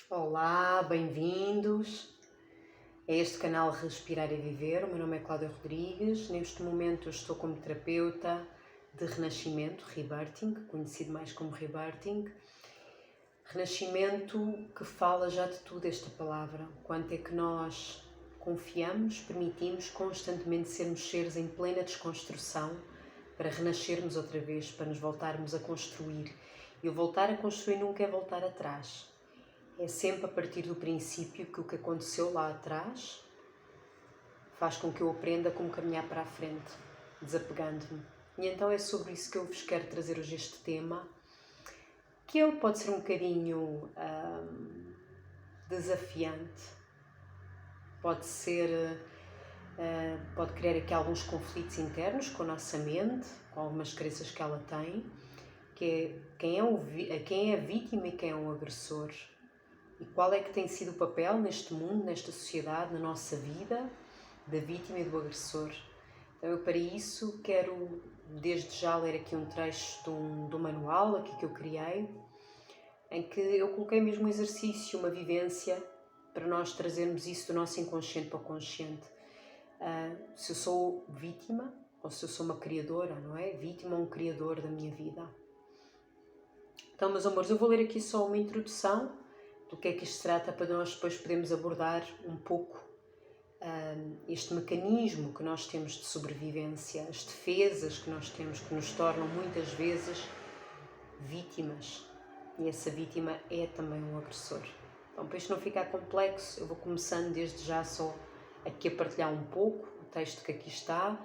Olá, bem-vindos a este canal Respirar e Viver. O meu nome é Cláudia Rodrigues. Neste momento eu estou como terapeuta de renascimento, rebirthing, conhecido mais como rebirthing. Renascimento que fala já de tudo esta palavra. Quanto é que nós confiamos, permitimos constantemente sermos seres em plena desconstrução para renascermos outra vez, para nos voltarmos a construir. E o voltar a construir nunca é voltar atrás. É sempre a partir do princípio que o que aconteceu lá atrás faz com que eu aprenda como caminhar para a frente, desapegando-me. E então é sobre isso que eu vos quero trazer hoje este tema, que ele pode ser um bocadinho desafiante, pode criar aqui alguns conflitos internos com a nossa mente, com algumas crenças que ela tem, que é quem é a vítima e quem é o agressor. E qual é que tem sido o papel neste mundo, nesta sociedade, na nossa vida, da vítima e do agressor? Então eu para isso quero desde já ler aqui um trecho do manual aqui que eu criei, em que eu coloquei mesmo um exercício, uma vivência, para nós trazermos isso do nosso inconsciente para o consciente. Se eu sou vítima ou se eu sou uma criadora, não é? Vítima ou um criador da minha vida. Então, meus amores, eu vou ler aqui só uma introdução do que é que isto se trata, para nós depois podermos abordar um pouco este mecanismo que nós temos de sobrevivência, as defesas que nós temos, que nos tornam muitas vezes vítimas. E essa vítima é também um agressor. Então, para isto não ficar complexo, eu vou começando desde já só aqui a partilhar um pouco o texto que aqui está,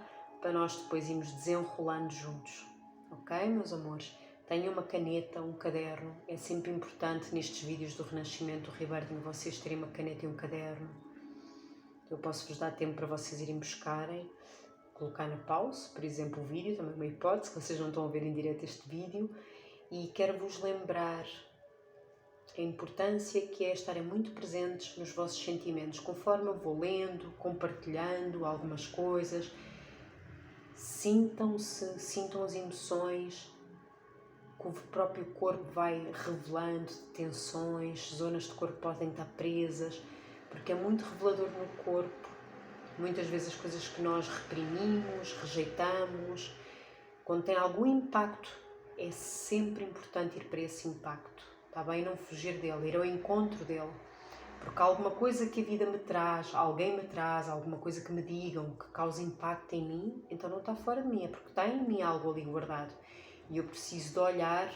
para nós depois irmos desenrolando juntos. Ok, meus amores? Tenham uma caneta, um caderno. É sempre importante nestes vídeos do Renascimento, do Rebirthing, vocês terem uma caneta e um caderno. Eu posso-vos dar tempo para vocês irem buscarem, colocar na pause, por exemplo, o vídeo, também uma hipótese, que vocês não estão a ver em direto este vídeo. E quero-vos lembrar a importância que é estarem muito presentes nos vossos sentimentos. Conforme eu vou lendo, compartilhando algumas coisas, sintam-se, sintam as emoções que o próprio corpo vai revelando, tensões, zonas do corpo podem estar presas, porque é muito revelador no corpo. Muitas vezes as coisas que nós reprimimos, rejeitamos, quando tem algum impacto, é sempre importante ir para esse impacto, está bem? Não fugir dele, ir ao encontro dele, porque alguma coisa que a vida me traz, alguém me traz, alguma coisa que me digam, que cause impacto em mim, então não está fora de mim, é porque está em mim algo ali guardado. E eu preciso de olhar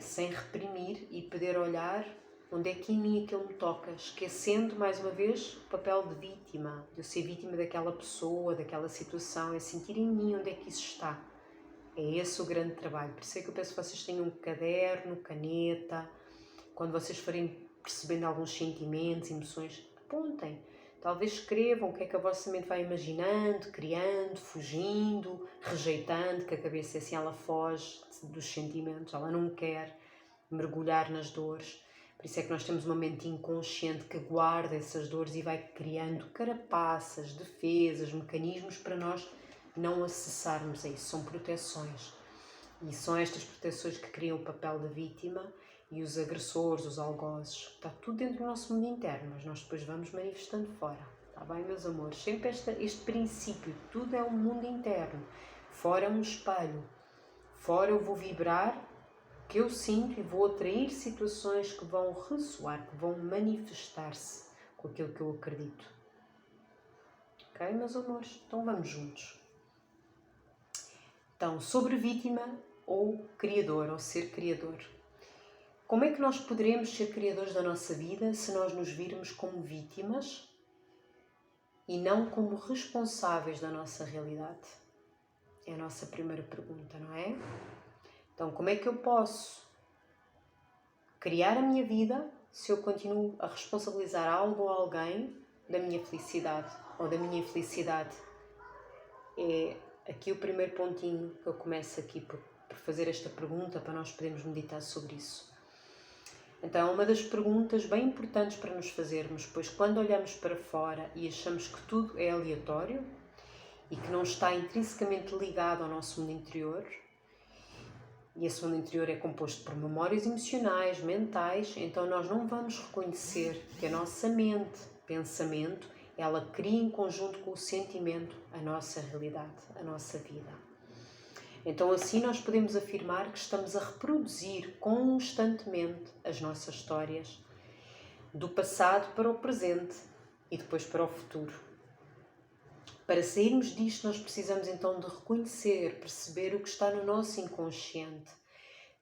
sem reprimir e poder olhar onde é que em mim aquilo me toca, esquecendo mais uma vez o papel de vítima, de eu ser vítima daquela pessoa, daquela situação, é sentir em mim onde é que isso está. É esse o grande trabalho. Por isso é que eu peço que vocês tenham um caderno, caneta, quando vocês forem percebendo alguns sentimentos, emoções, apontem. Talvez escrevam o que é que a vossa mente vai imaginando, criando, fugindo, rejeitando, que a cabeça assim ela foge dos sentimentos, ela não quer mergulhar nas dores. Por isso é que nós temos uma mente inconsciente que guarda essas dores e vai criando carapaças, defesas, mecanismos para nós não acessarmos a isso. São proteções. E são estas proteções que criam o papel da vítima e os agressores, os algozes. Está tudo dentro do nosso mundo interno, mas nós depois vamos manifestando fora. Está bem, meus amores? Sempre este princípio, tudo é um mundo interno. Fora é um espelho. Fora eu vou vibrar o que eu sinto e vou atrair situações que vão ressoar, que vão manifestar-se com aquilo que eu acredito. Ok, meus amores? Então vamos juntos. Então, sobre vítima ou criador, ou ser criador. Como é que nós poderemos ser criadores da nossa vida se nós nos virmos como vítimas e não como responsáveis da nossa realidade? É a nossa primeira pergunta, não é? Então, como é que eu posso criar a minha vida se eu continuo a responsabilizar algo ou alguém da minha felicidade ou da minha infelicidade? É aqui o primeiro pontinho que eu começo aqui por fazer esta pergunta para nós podermos meditar sobre isso. Então, uma das perguntas bem importantes para nos fazermos, pois quando olhamos para fora e achamos que tudo é aleatório e que não está intrinsecamente ligado ao nosso mundo interior, e esse mundo interior é composto por memórias emocionais, mentais, então nós não vamos reconhecer que a nossa mente, pensamento, ela cria em conjunto com o sentimento a nossa realidade, a nossa vida. Então assim nós podemos afirmar que estamos a reproduzir constantemente as nossas histórias, do passado para o presente e depois para o futuro. Para sairmos disto, nós precisamos então de reconhecer, perceber o que está no nosso inconsciente.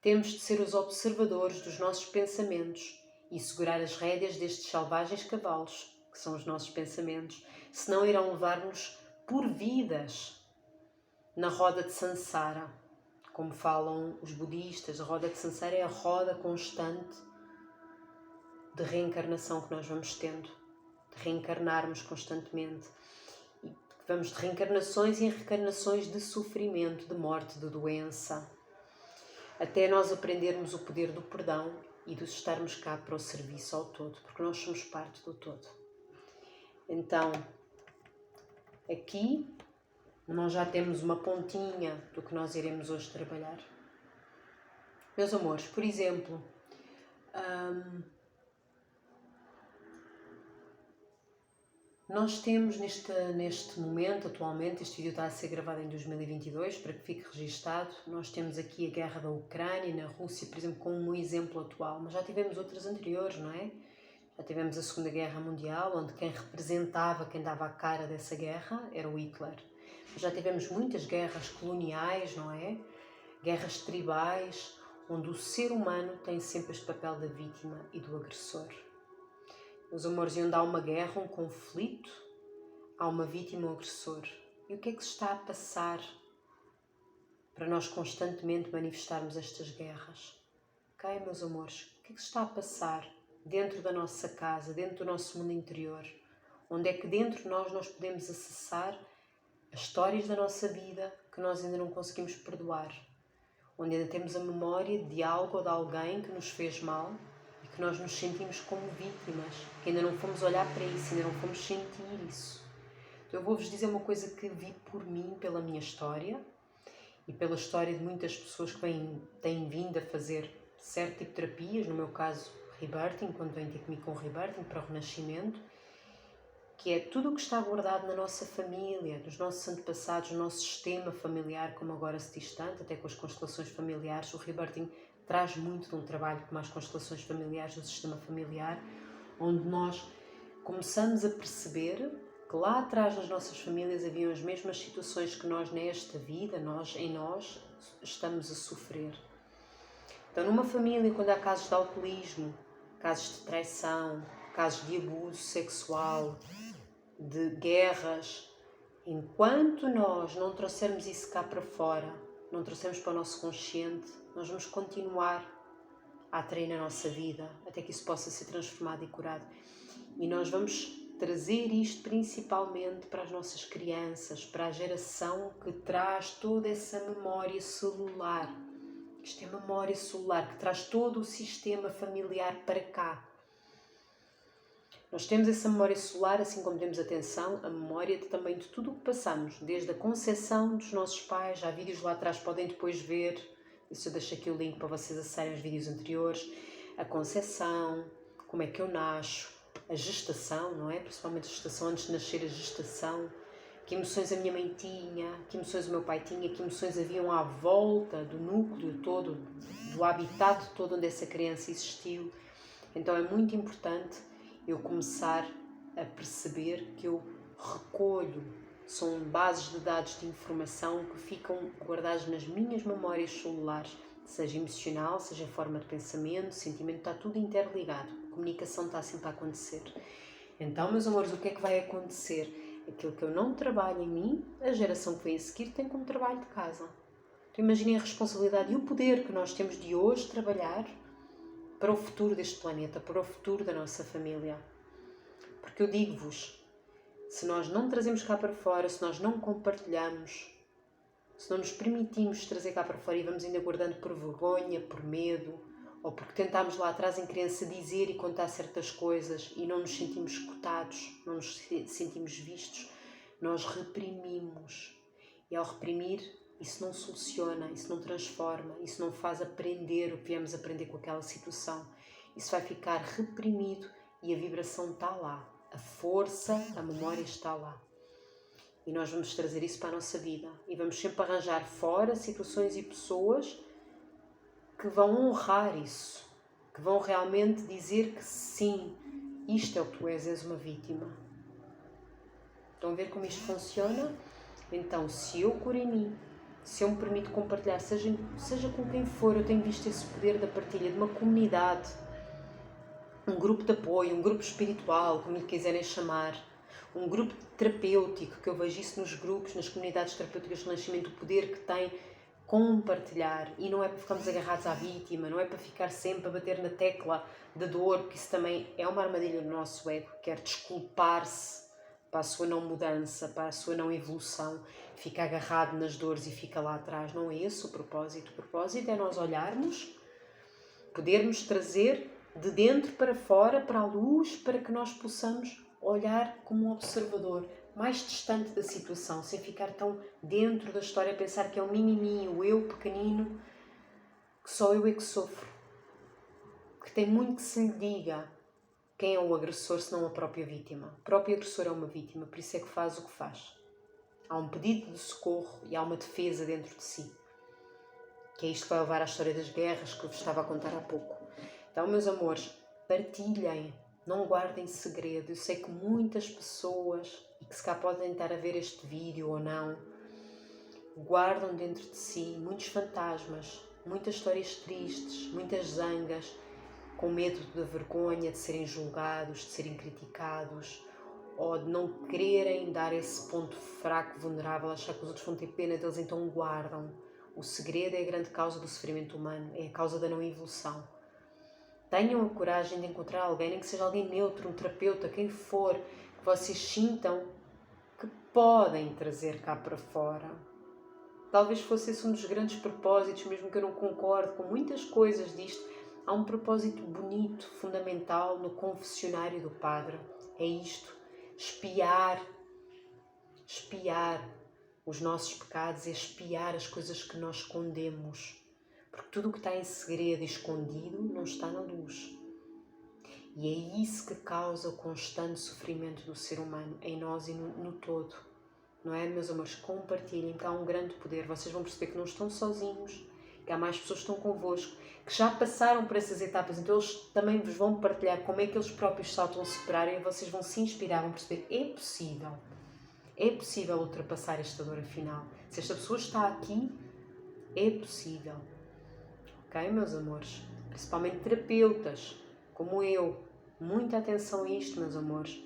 Temos de ser os observadores dos nossos pensamentos e segurar as rédeas destes selvagens cavalos, que são os nossos pensamentos, senão irão levar-nos por vidas na roda de Sansara. Como falam os budistas, a roda de Sansara é a roda constante de reencarnação que nós vamos tendo, de reencarnarmos constantemente. E vamos de reencarnações em reencarnações de sofrimento, de morte, de doença, até nós aprendermos o poder do perdão e de estarmos cá para o serviço ao todo, porque nós somos parte do todo. Então, aqui nós já temos uma pontinha do que nós iremos hoje trabalhar. Meus amores, por exemplo, nós temos neste momento, atualmente, este vídeo está a ser gravado em 2022, para que fique registado, nós temos aqui a guerra da Ucrânia e na Rússia, por exemplo, como um exemplo atual, mas já tivemos outras anteriores, não é? Já tivemos a Segunda Guerra Mundial, onde quem representava, quem dava a cara dessa guerra, era o Hitler. Mas já tivemos muitas guerras coloniais, não é? Guerras tribais, onde o ser humano tem sempre este papel da vítima e do agressor. Meus amores, onde há uma guerra, um conflito, há uma vítima ou um agressor. E o que é que se está a passar para nós constantemente manifestarmos estas guerras? Ok, meus amores? O que é que se está a passar dentro da nossa casa, dentro do nosso mundo interior? Onde é que dentro de nós podemos acessar as histórias da nossa vida que nós ainda não conseguimos perdoar? Onde ainda temos a memória de algo ou de alguém que nos fez mal, que nós nos sentimos como vítimas, que ainda não fomos olhar para isso, ainda não fomos sentir isso. Então eu vou-vos dizer uma coisa que vi por mim, pela minha história e pela história de muitas pessoas que têm vindo a fazer certo tipo de terapias, no meu caso Rebirthing, quando vêm ter comigo com Rebirthing para o renascimento, que é tudo o que está guardado na nossa família, dos nossos antepassados, no nosso sistema familiar, como agora se diz tanto, até com as constelações familiares. O Rebirthing traz muito de um trabalho como as constelações familiares do sistema familiar, onde nós começamos a perceber que lá atrás nas nossas famílias haviam as mesmas situações que nós nesta vida, em nós, estamos a sofrer. Então, numa família, quando há casos de alcoolismo, casos de traição, casos de abuso sexual, de guerras, enquanto nós não trouxermos isso cá para fora, não trouxermos para o nosso consciente, nós vamos continuar a atrair na nossa vida até que isso possa ser transformado e curado. E nós vamos trazer isto principalmente para as nossas crianças, para a geração que traz toda essa memória celular. Isto é memória celular que traz todo o sistema familiar para cá. Nós temos essa memória celular, assim como temos atenção, a memória também de tudo o que passamos, desde a concepção dos nossos pais. Já há vídeos lá atrás, podem depois ver, isso eu deixo aqui o link para vocês acessarem os vídeos anteriores. A concepção, como é que eu nasço, a gestação, não é? Principalmente a gestação, antes de nascer, a gestação. Que emoções a minha mãe tinha, que emoções o meu pai tinha, que emoções haviam à volta do núcleo todo, do habitat todo onde essa criança existiu. Então é muito importante eu começar a perceber que eu recolho, são bases de dados de informação que ficam guardados nas minhas memórias celulares, seja emocional, seja forma de pensamento, sentimento, está tudo interligado, a comunicação está sempre a acontecer. Então, meus amores, o que é que vai acontecer? Aquilo que eu não trabalho em mim, a geração que vem a seguir tem como trabalho de casa. Então imaginem a responsabilidade e o poder que nós temos de hoje trabalhar para o futuro deste planeta, para o futuro da nossa família. Porque eu digo-vos, se nós não trazemos cá para fora, se nós não compartilhamos, se não nos permitimos trazer cá para fora e vamos ainda guardando por vergonha, por medo, ou porque tentámos lá atrás em criança dizer e contar certas coisas e não nos sentimos escutados, não nos sentimos vistos, nós reprimimos. E ao reprimir, isso não soluciona, isso não transforma, isso não faz aprender o que viemos aprender com aquela situação. Isso vai ficar reprimido e a vibração está lá. A força, a memória está lá. E nós vamos trazer isso para a nossa vida. E vamos sempre arranjar fora situações e pessoas que vão honrar isso. Que vão realmente dizer que sim, isto é o que tu és uma vítima. Estão a ver como isto funciona? Então, se eu curo em mim, se eu me permito compartilhar, seja com quem for, eu tenho visto esse poder da partilha de uma comunidade, um grupo de apoio, um grupo espiritual, como lhe quiserem chamar, um grupo terapêutico, que eu vejo isso nos grupos, nas comunidades terapêuticas de renascimento, o poder que tem compartilhar. E não é para ficarmos agarrados à vítima, não é para ficar sempre a bater na tecla da dor, porque isso também é uma armadilha do nosso ego, que quer desculpar-se para a sua não mudança, para a sua não evolução, fica agarrado nas dores e fica lá atrás. Não é esse o propósito. O propósito é nós olharmos, podermos trazer de dentro para fora, para a luz, para que nós possamos olhar como um observador, mais distante da situação, sem ficar tão dentro da história, pensar que é um mimimi, o eu pequenino, que só eu é que sofro. Que tem muito que se lhe diga quem é o agressor, senão a própria vítima. O próprio agressor é uma vítima, por isso é que faz o que faz. Há um pedido de socorro e há uma defesa dentro de si. Que é isto que vai levar à história das guerras que eu vos estava a contar há pouco. Então, meus amores, partilhem, não guardem segredo. Eu sei que muitas pessoas, e que se cá podem estar a ver este vídeo ou não, guardam dentro de si muitos fantasmas, muitas histórias tristes, muitas zangas, com medo da vergonha de serem julgados, de serem criticados, ou de não quererem dar esse ponto fraco, vulnerável, achar que os outros vão ter pena deles, então guardam. O segredo é a grande causa do sofrimento humano, é a causa da não evolução. Tenham a coragem de encontrar alguém, nem que seja alguém neutro, um terapeuta, quem for, que vocês sintam que podem trazer cá para fora. Talvez fosse esse um dos grandes propósitos, mesmo que eu não concorde com muitas coisas disto, há um propósito bonito, fundamental no confessionário do Padre. É isto, espiar os nossos pecados, é espiar as coisas que nós escondemos. Porque tudo o que está em segredo e escondido não está na luz. E é isso que causa o constante sofrimento do ser humano, em nós e no todo. Não é, meus amores? Compartilhem, que há um grande poder. Vocês vão perceber que não estão sozinhos, que há mais pessoas que estão convosco, que já passaram por essas etapas, então eles também vos vão partilhar como é que eles próprios saltam a superarem e vocês vão se inspirar, vão perceber que é possível ultrapassar esta dor afinal. Se esta pessoa está aqui, é possível. Ok, meus amores? Principalmente terapeutas, como eu. Muita atenção a isto, meus amores.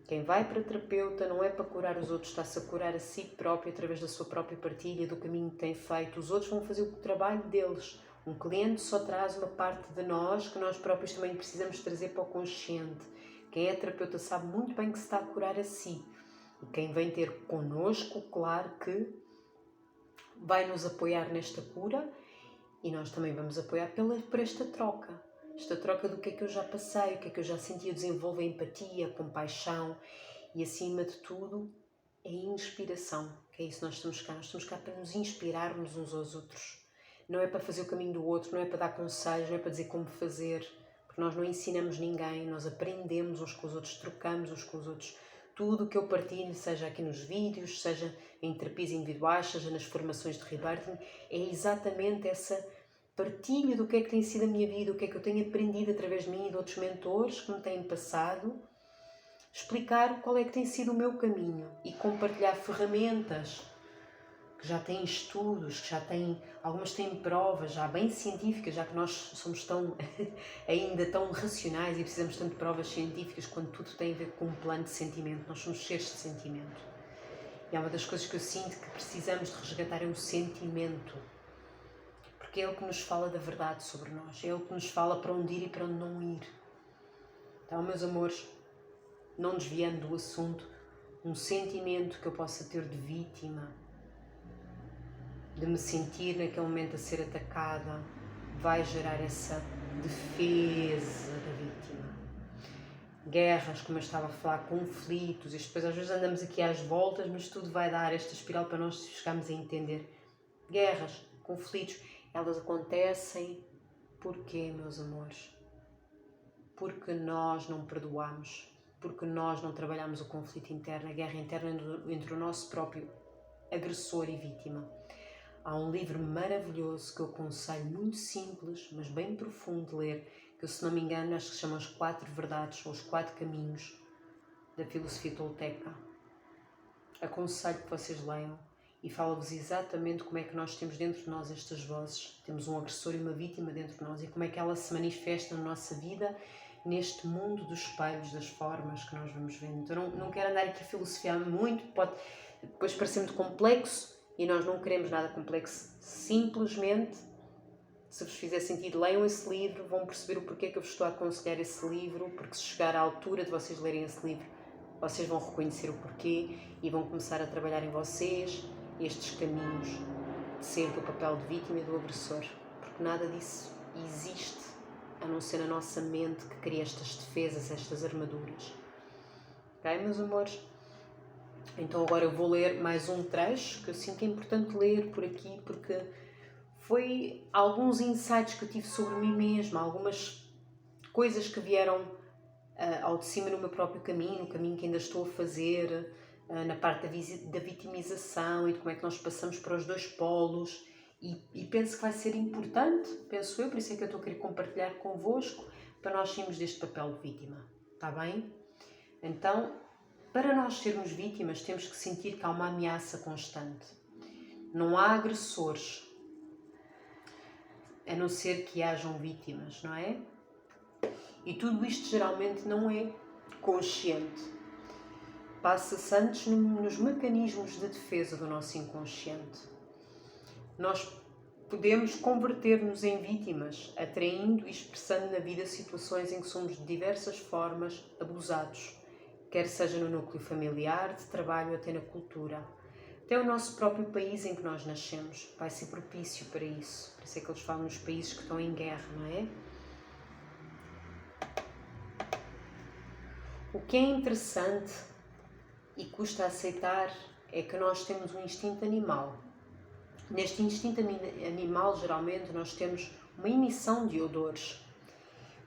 Quem vai para terapeuta não é para curar os outros, está-se a curar a si próprio através da sua própria partilha, do caminho que tem feito. Os outros vão fazer o trabalho deles. Um cliente só traz uma parte de nós que nós próprios também precisamos trazer para o consciente. Quem é terapeuta sabe muito bem que se está a curar a si. E quem vem ter connosco, claro que vai nos apoiar nesta cura e nós também vamos apoiar por esta troca. Esta troca do que é que eu já passei, o que é que eu já senti, eu desenvolvo a empatia, a compaixão e, acima de tudo, a inspiração, que é isso que nós estamos cá. Nós estamos cá para nos inspirarmos uns aos outros. Não é para fazer o caminho do outro, não é para dar conselhos, não é para dizer como fazer, porque nós não ensinamos ninguém, nós aprendemos uns com os outros, trocamos uns com os outros. Tudo o que eu partilho, seja aqui nos vídeos, seja em terapias individuais, seja nas formações de rebirthing, é exatamente essa partilha do que é que tem sido a minha vida, o que é que eu tenho aprendido através de mim e de outros mentores que me têm passado, explicar qual é que tem sido o meu caminho e compartilhar ferramentas que já têm estudos, que já têm, algumas têm provas já bem científicas, já que nós somos ainda tão racionais e precisamos tanto de provas científicas quando tudo tem a ver com um plano de sentimento. Nós somos seres de sentimento. E é uma das coisas que eu sinto que precisamos de resgatar é o sentimento. Porque é ele que nos fala da verdade sobre nós, é ele que nos fala para onde ir e para onde não ir. Então, meus amores, não desviando do assunto, um sentimento que eu possa ter de vítima, de me sentir naquele momento a ser atacada, vai gerar essa defesa da vítima. Guerras, como eu estava a falar, conflitos, e depois às vezes andamos aqui às voltas, mas tudo vai dar esta espiral para nós chegarmos a entender guerras, conflitos, elas acontecem porquê, meus amores? Porque nós não perdoamos, porque nós não trabalhamos o conflito interno, a guerra interna entre o nosso próprio agressor e vítima. Há um livro maravilhoso que eu aconselho, muito simples, mas bem profundo de ler, que eu, se não me engano, acho que se chama As 4 Verdades ou Os 4 Caminhos da Filosofia Tolteca. Aconselho que vocês leiam e fala-vos exatamente como é que nós temos dentro de nós estas vozes. Temos um agressor e uma vítima dentro de nós e como é que ela se manifesta na nossa vida neste mundo dos espelhos, das formas que nós vamos vendo. Então não quero andar aqui a filosofiar muito, pode depois parecer muito complexo e nós não queremos nada complexo. Simplesmente, se vos fizer sentido, leiam esse livro, vão perceber o porquê que eu vos estou a aconselhar esse livro, porque se chegar à altura de vocês lerem esse livro, vocês vão reconhecer o porquê e vão começar a trabalhar em vocês estes caminhos de ser do papel de vítima e do agressor, porque nada disso existe a não ser na nossa mente que cria estas defesas, estas armaduras. Ok, meus amores? Então agora eu vou ler mais um trecho que eu sinto que é importante ler por aqui, porque foi alguns insights que eu tive sobre mim mesma, algumas coisas que vieram ao de cima no meu próprio caminho, no caminho que ainda estou a fazer, na parte da vitimização e de como é que nós passamos para os dois polos. E penso que vai ser importante, penso eu, por isso é que eu estou a querer compartilhar convosco, para nós sairmos deste papel de vítima. Está bem? Então, para nós sermos vítimas, temos que sentir que há uma ameaça constante. Não há agressores, a não ser que hajam vítimas, não é? E tudo isto geralmente não é consciente. Passa-se antes nos mecanismos de defesa do nosso inconsciente. Nós podemos converter-nos em vítimas, atraindo e expressando na vida situações em que somos de diversas formas abusados, quer seja no núcleo familiar, de trabalho, até na cultura. Até o nosso próprio país em que nós nascemos vai ser propício para isso. Por isso é que eles falam nos países que estão em guerra, não é? O que é interessante e custa aceitar é que nós temos um instinto animal. Neste instinto animal, geralmente, nós temos uma emissão de odores,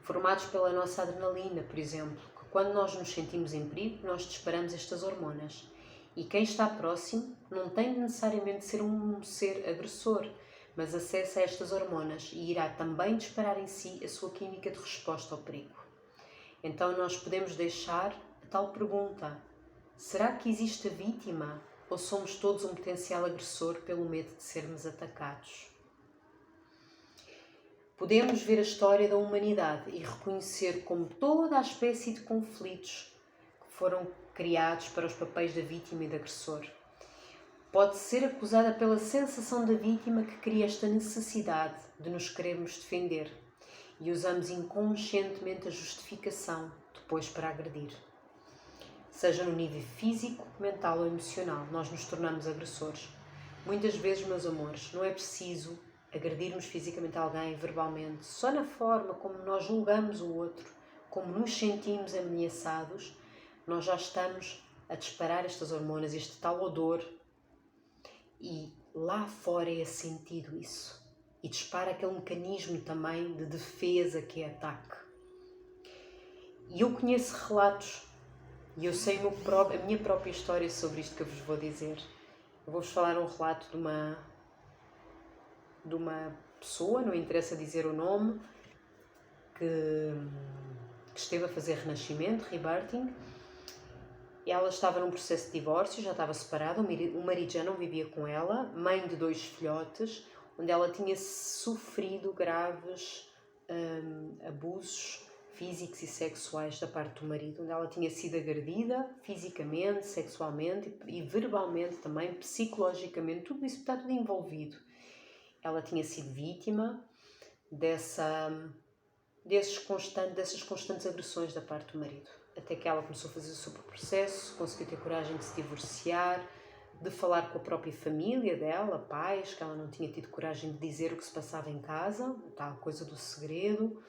formados pela nossa adrenalina, por exemplo, que quando nós nos sentimos em perigo, nós disparamos estas hormonas. E quem está próximo não tem de necessariamente ser um ser agressor, mas acessa a estas hormonas e irá também disparar em si a sua química de resposta ao perigo. Então nós podemos deixar a tal pergunta: será que existe a vítima ou somos todos um potencial agressor pelo medo de sermos atacados? Podemos ver a história da humanidade e reconhecer como toda a espécie de conflitos que foram criados para os papéis da vítima e do agressor pode ser acusada pela sensação da vítima que cria esta necessidade de nos querermos defender e usamos inconscientemente a justificação depois para agredir. Seja no nível físico, mental ou emocional, nós nos tornamos agressores. Muitas vezes, meus amores, não é preciso agredirmos fisicamente alguém, verbalmente, só na forma como nós julgamos o outro, como nos sentimos ameaçados, nós já estamos a disparar estas hormonas, este tal odor, e lá fora é sentido isso. E dispara aquele mecanismo também de defesa que é ataque. E eu conheço relatos, e eu sei a minha própria história sobre isto que eu vos vou dizer. Eu vou-vos falar um relato de uma pessoa, não interessa dizer o nome, que esteve a fazer renascimento, rebirthing. Ela estava num processo de divórcio, já estava separada, o marido já não vivia com ela, mãe de 2 filhotes, onde ela tinha sofrido graves abusos físicos e sexuais da parte do marido, onde ela tinha sido agredida fisicamente, sexualmente e verbalmente também, psicologicamente, tudo isso está tudo envolvido. Ela tinha sido vítima dessas constantes agressões da parte do marido. Até que ela começou a fazer o seu processo, conseguiu ter coragem de se divorciar, de falar com a própria família dela, pais, que ela não tinha tido coragem de dizer o que se passava em casa, tal coisa do segredo.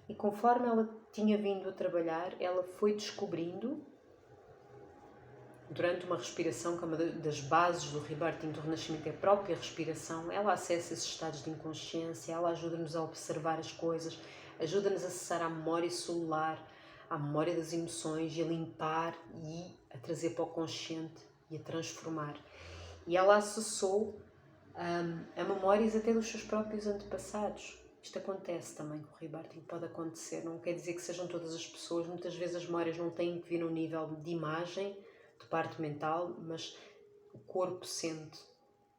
E conforme ela tinha vindo a trabalhar, ela foi descobrindo durante uma respiração, que é uma das bases do rebirthing, do renascimento, é a própria respiração. Ela acessa esses estados de inconsciência, ela ajuda-nos a observar as coisas, ajuda-nos a acessar à memória celular, à memória das emoções, e a limpar e a trazer para o consciente e a transformar. E ela acessou a memórias até dos seus próprios antepassados. Isto acontece também com o rebirthing, pode acontecer, não quer dizer que sejam todas as pessoas, muitas vezes as memórias não têm que vir no nível de imagem, de parte mental, mas o corpo sente,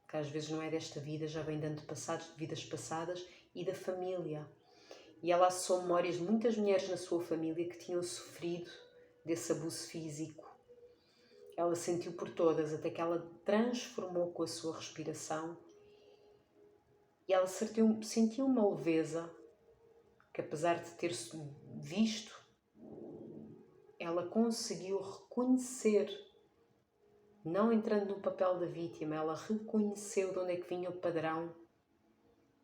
que às vezes não é desta vida, já vem de antepassados, de vidas passadas e da família. E ela acessou memórias de muitas mulheres na sua família que tinham sofrido desse abuso físico. Ela sentiu por todas, até que ela transformou com a sua respiração. E ela sentiu uma leveza que, apesar de ter visto, ela conseguiu reconhecer, não entrando no papel da vítima, ela reconheceu de onde é que vinha o padrão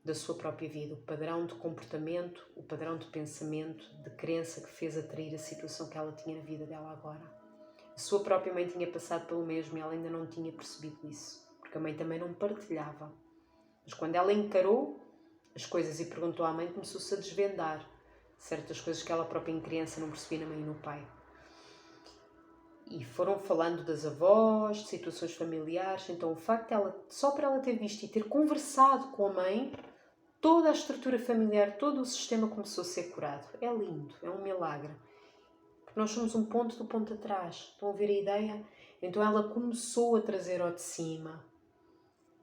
da sua própria vida, o padrão de comportamento, o padrão de pensamento, de crença que fez atrair a situação que ela tinha na vida dela agora. A sua própria mãe tinha passado pelo mesmo e ela ainda não tinha percebido isso, porque a mãe também não partilhava. Mas quando ela encarou as coisas e perguntou à mãe, começou-se a desvendar certas coisas que ela própria em criança não percebia na mãe e no pai. E foram falando das avós, de situações familiares. Então o facto de ela, só para ela ter visto e ter conversado com a mãe, toda a estrutura familiar, todo o sistema começou a ser curado. É lindo, é um milagre. Porque nós somos um ponto do ponto atrás. Estão a ver a ideia? Então ela começou a trazer ao de cima,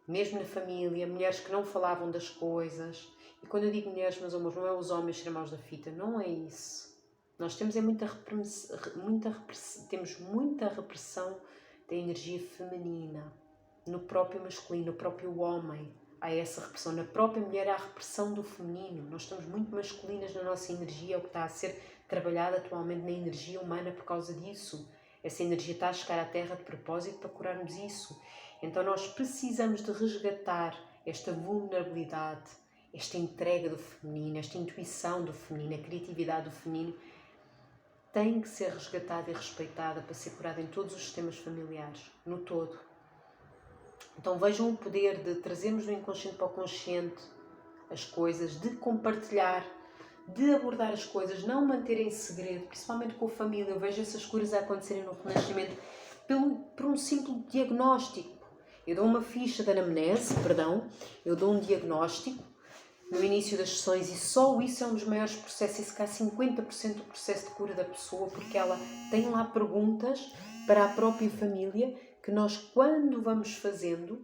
mesmo na família, mulheres que não falavam das coisas. E quando eu digo mulheres, meus amores, não é os homens serem maus da fita, não é isso. Nós temos muita repressão da energia feminina, no próprio masculino, no próprio homem. Há essa repressão. Na própria mulher há a repressão do feminino. Nós estamos muito masculinas na nossa energia, é o que está a ser trabalhado atualmente na energia humana por causa disso. Essa energia está a chegar à Terra de propósito para curarmos isso. Então nós precisamos de resgatar esta vulnerabilidade, esta entrega do feminino, esta intuição do feminino, a criatividade do feminino, tem que ser resgatada e respeitada para ser curada em todos os sistemas familiares, no todo. Então vejam o poder de trazermos do inconsciente para o consciente as coisas, de compartilhar, de abordar as coisas, não manter em segredo, principalmente com a família. Eu vejo essas curas a acontecerem no renascimento por um simples diagnóstico. Eu dou uma ficha de anamnese, eu dou um diagnóstico no início das sessões e só isso é um dos maiores processos, isso cá 50% do processo de cura da pessoa, porque ela tem lá perguntas para a própria família que nós, quando vamos fazendo,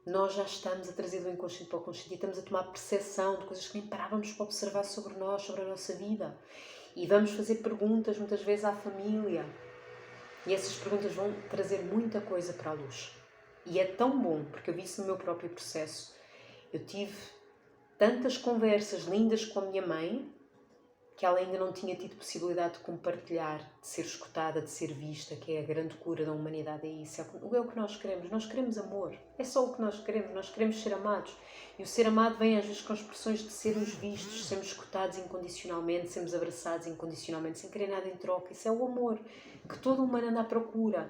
nós já estamos a trazer do inconsciente para o consciente e estamos a tomar percepção de coisas que nem parávamos para observar sobre nós, sobre a nossa vida. E vamos fazer perguntas muitas vezes à família e essas perguntas vão trazer muita coisa para a luz. E é tão bom, porque eu vi isso no meu próprio processo. Eu tive tantas conversas lindas com a minha mãe que ela ainda não tinha tido possibilidade de compartilhar, de ser escutada, de ser vista, que é a grande cura da humanidade. É isso, é o que nós queremos amor, é só o que nós queremos ser amados. E o ser amado vem às vezes com expressões de sermos vistos, sermos escutados incondicionalmente, sermos abraçados incondicionalmente, sem querer nada em troca. Isso é o amor que todo humano anda à procura.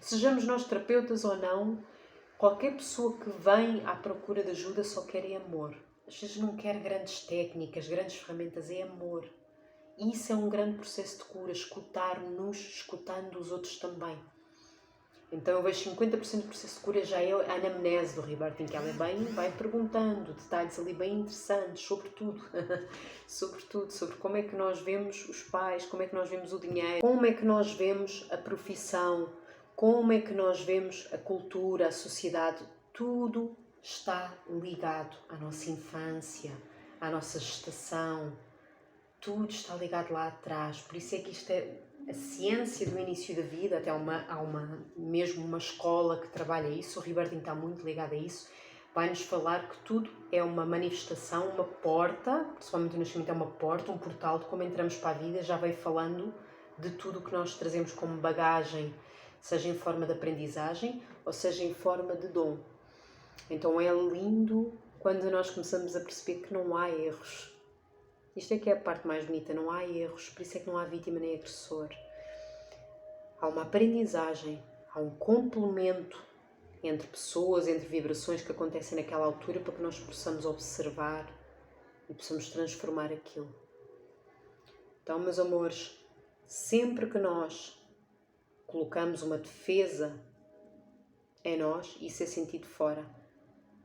Sejamos nós terapeutas ou não, qualquer pessoa que vem à procura de ajuda só quer amor. Às vezes não quer grandes técnicas, grandes ferramentas, é amor. E isso é um grande processo de cura, escutar-nos, escutando os outros também. Então eu vejo 50% do processo de cura já é a anamnese do rebirthing, que ela vai perguntando detalhes ali bem interessantes sobre tudo. sobre como é que nós vemos os pais, como é que nós vemos o dinheiro, como é que nós vemos a profissão, como é que nós vemos a cultura, a sociedade, tudo está ligado à nossa infância, à nossa gestação, tudo está ligado lá atrás. Por isso é que isto é a ciência do início da vida, até há mesmo uma escola que trabalha isso, o rebirthing está muito ligado a isso, vai-nos falar que tudo é uma manifestação, uma porta, principalmente o nascimento é uma porta, um portal de como entramos para a vida, já veio falando de tudo o que nós trazemos como bagagem, seja em forma de aprendizagem ou seja em forma de dom. Então é lindo quando nós começamos a perceber que não há erros. Isto é que é a parte mais bonita, não há erros, por isso é que não há vítima nem agressor. há uma aprendizagem, há um complemento entre pessoas, entre vibrações que acontecem naquela altura para que nós possamos observar e possamos transformar aquilo. Então, meus amores, sempre que nós colocamos uma defesa em nós, isso é sentido fora.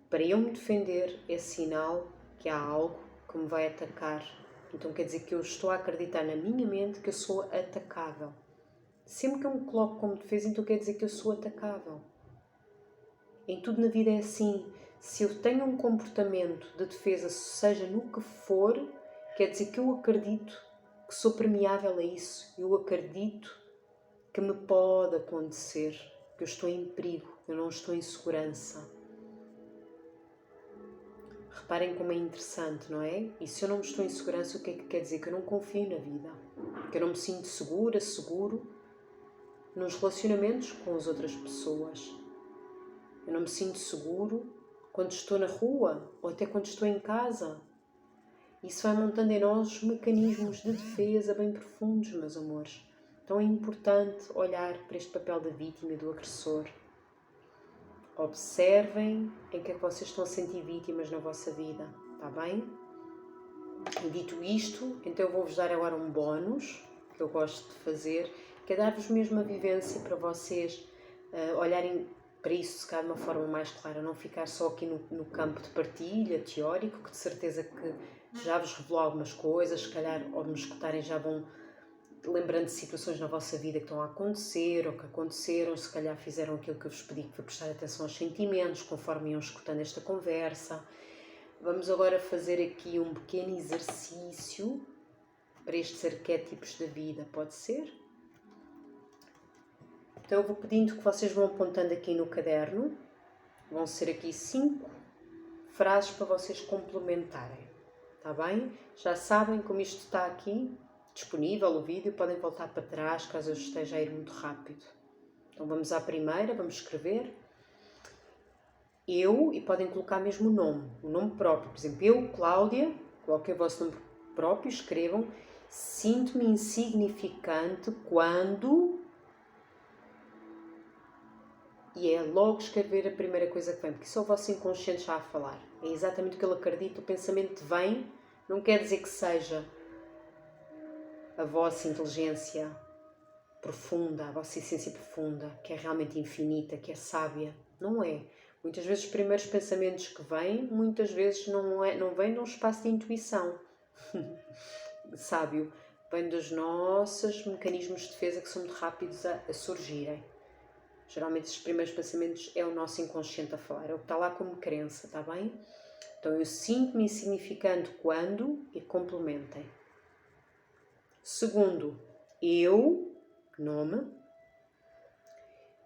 Para eu me defender é sinal que há algo que me vai atacar. Então quer dizer que eu estou a acreditar na minha mente que eu sou atacável. Sempre que eu me coloco como defesa, então quer dizer que eu sou atacável. Em tudo na vida é assim. Se eu tenho um comportamento de defesa, seja no que for, quer dizer que eu acredito que sou permeável a isso. Eu acredito que me pode acontecer, que eu estou em perigo, eu não estou em segurança. Reparem como é interessante, não é? E se eu não estou em segurança, o que é que quer dizer? Que eu não confio na vida. Que eu não me sinto segura, seguro nos relacionamentos com as outras pessoas. Eu não me sinto seguro quando estou na rua ou até quando estou em casa. Isso vai montando em nós mecanismos de defesa bem profundos, meus amores. Então é importante olhar para este papel da vítima e do agressor. Observem em que é que vocês estão a sentir vítimas na vossa vida, está bem? E dito isto, então eu vou-vos dar agora um bónus que eu gosto de fazer, que é dar-vos mesmo a vivência para vocês olharem para isso se calhar de uma forma mais clara, não ficar só aqui no campo de partilha teórico, que de certeza que já vos revelou algumas coisas, se calhar ao me escutarem já vão lembrando de situações na vossa vida que estão a acontecer ou que aconteceram, se calhar fizeram aquilo que eu vos pedi, que foi prestar atenção aos sentimentos, conforme iam escutando esta conversa. Vamos agora fazer aqui um pequeno exercício para estes arquétipos da vida, pode ser? Então eu vou pedindo que vocês vão apontando aqui no caderno, vão ser aqui 5 frases para vocês complementarem, está bem? Já sabem como isto está aqui disponível o vídeo, podem voltar para trás caso eu esteja a ir muito rápido. Então vamos à primeira, vamos escrever eu, e podem colocar mesmo o nome próprio. Por exemplo, eu, Cláudia, coloquem o vosso nome próprio, escrevam: sinto-me insignificante quando... E é logo escrever a primeira coisa que vem, porque isso é o vosso inconsciente já a falar. É exatamente o que ele acredita, o pensamento vem, não quer dizer que seja a vossa inteligência profunda, a vossa essência profunda, que é realmente infinita, que é sábia. Não é. Muitas vezes os primeiros pensamentos que vêm, muitas vezes não vêm num espaço de intuição. Sábio. Vem dos nossos mecanismos de defesa que são muito rápidos a surgirem. Geralmente esses primeiros pensamentos é o nosso inconsciente a falar, é o que está lá como crença, está bem? Então eu sinto-me insignificante quando, e complementem. Segundo, eu, nome,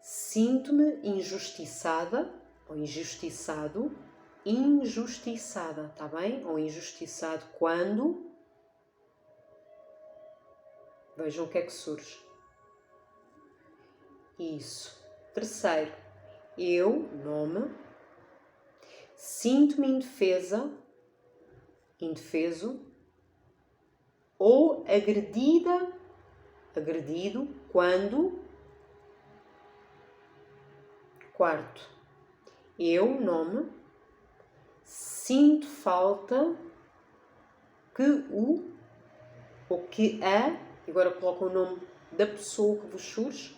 sinto-me injustiçada ou injustiçado, injustiçada, tá bem? Ou injustiçado quando, vejam o que é que surge. Isso. Terceiro, eu, nome, sinto-me indefesa, indefeso, ou agredida, agredido, quando... Quarto, eu, nome, sinto falta que o, ou que a, agora coloco o nome da pessoa que vos surge,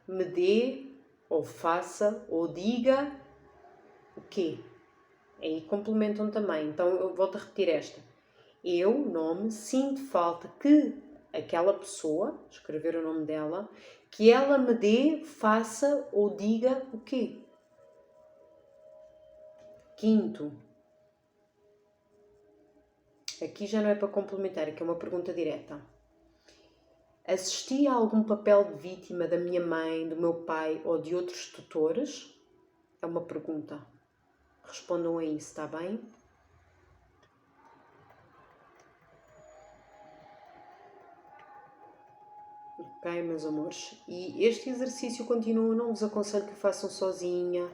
me dê, ou faça, ou diga o quê? Aí complementam também, então eu volto a repetir esta. Eu, nome, sinto falta que aquela pessoa, escrever o nome dela, que ela me dê, faça ou diga o quê? Quinto, aqui já não é para complementar, aqui é uma pergunta direta. Assisti a algum papel de vítima da minha mãe, do meu pai ou de outros tutores? É uma pergunta. Respondam a isso, está bem? Ok, meus amores? E este exercício continua, não vos aconselho que o façam sozinha.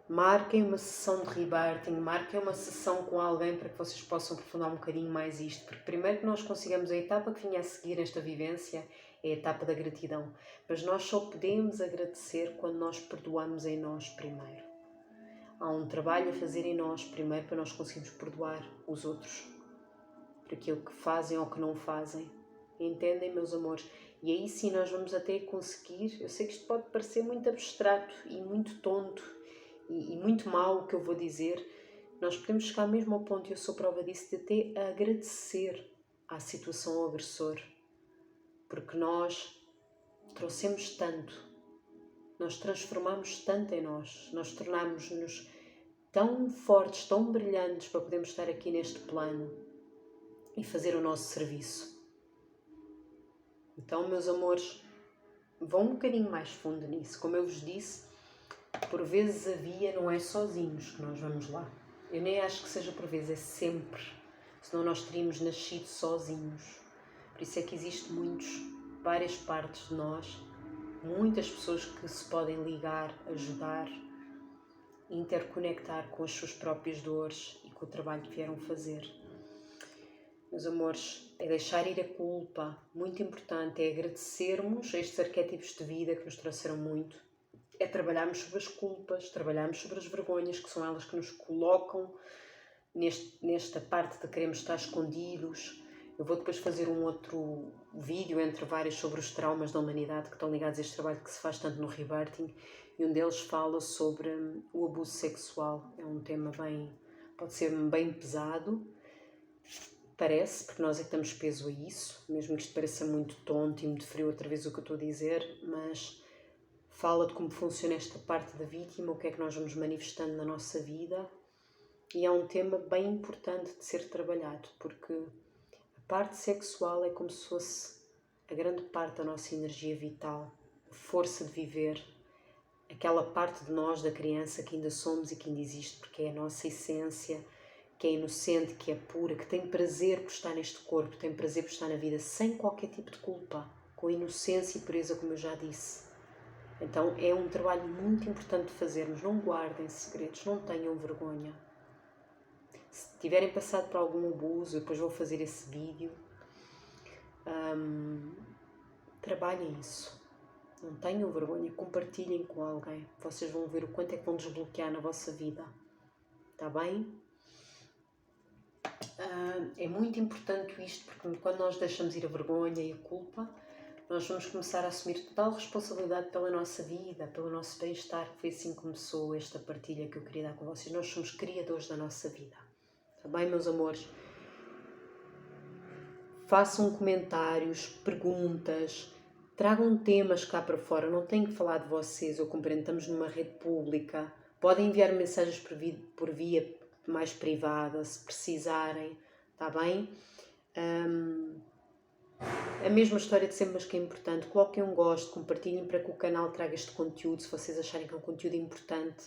Marquem uma sessão de rebirthing, marquem uma sessão com alguém para que vocês possam aprofundar um bocadinho mais isto. Porque primeiro que nós consigamos a etapa que vinha a seguir esta vivência é a etapa da gratidão. Mas nós só podemos agradecer quando nós perdoamos em nós primeiro. Há um trabalho a fazer em nós primeiro para nós conseguirmos perdoar os outros por aquilo que fazem ou que não fazem. Entendem, meus amores? E aí sim nós vamos até conseguir, eu sei que isto pode parecer muito abstrato e muito tonto e muito mau o que eu vou dizer, nós podemos chegar mesmo ao ponto, e eu sou prova disso, de até agradecer à situação ao agressor, porque nós trouxemos tanto, nós transformamos tanto em nós tornámos-nos tão fortes, tão brilhantes para podermos estar aqui neste plano e fazer o nosso serviço. Então, meus amores, vão um bocadinho mais fundo nisso. Como eu vos disse, por vezes a via não é sozinhos que nós vamos lá. Eu nem acho que seja por vezes, é sempre. Senão nós teríamos nascido sozinhos. Por isso é que existe várias partes de nós, muitas pessoas que se podem ligar, ajudar, interconectar com as suas próprias dores e com o trabalho que vieram fazer. Meus amores, é deixar ir a culpa, muito importante, é agradecermos a estes arquétipos de vida que nos trouxeram muito, é trabalharmos sobre as culpas, trabalharmos sobre as vergonhas, que são elas que nos colocam nesta parte de queremos estar escondidos. Eu vou depois fazer um outro vídeo entre vários sobre os traumas da humanidade que estão ligados a este trabalho que se faz tanto no Rebirthing, e um deles fala sobre o abuso sexual. É um tema pode ser bem pesado, parece, porque nós é que damos peso a isso, mesmo que isto pareça muito tonto e muito frio outra vez o que eu estou a dizer, mas fala de como funciona esta parte da vítima, o que é que nós vamos manifestando na nossa vida, e é um tema bem importante de ser trabalhado, porque a parte sexual é como se fosse a grande parte da nossa energia vital, a força de viver, aquela parte de nós, da criança, que ainda somos e que ainda existe, porque é a nossa essência, que é inocente, que é pura, que tem prazer por estar neste corpo, tem prazer por estar na vida, sem qualquer tipo de culpa, com inocência e pureza, como eu já disse. Então é um trabalho muito importante de fazermos. Não guardem segredos, não tenham vergonha. Se tiverem passado por algum abuso, eu depois vou fazer esse vídeo, trabalhem isso. Não tenham vergonha, compartilhem com alguém. Vocês vão ver o quanto é que vão desbloquear na vossa vida. Está bem? É muito importante isto, porque quando nós deixamos ir a vergonha e a culpa, nós vamos começar a assumir total responsabilidade pela nossa vida, pelo nosso bem-estar, que foi assim que começou esta partilha que eu queria dar com vocês. Nós somos criadores da nossa vida. Está bem, meus amores? Façam comentários, perguntas, tragam temas cá para fora. Não tenho que falar de vocês, eu compreendo, estamos numa rede pública. Podem enviar mensagens por via mais privada, se precisarem, está bem? A mesma história de sempre, mas que é importante. Coloquem um gosto, compartilhem para que o canal traga este conteúdo, se vocês acharem que é um conteúdo importante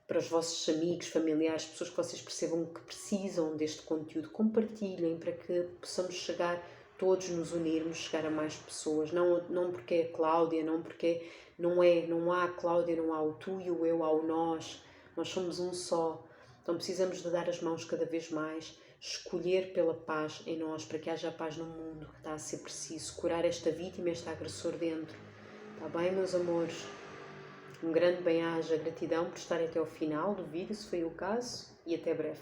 para os vossos amigos, familiares, pessoas que vocês percebam que precisam deste conteúdo. Compartilhem para que possamos chegar, todos nos unirmos, chegar a mais pessoas. Não porque é a Cláudia, não porque não há a Cláudia, não há o tu e o eu, há o nós. Nós somos um só. Então precisamos de dar as mãos cada vez mais, escolher pela paz em nós, para que haja paz no mundo, que está a ser preciso, curar esta vítima, este agressor dentro. Está bem, meus amores? Um grande bem-aja, gratidão por estarem até ao final do vídeo, se foi o caso, e até breve.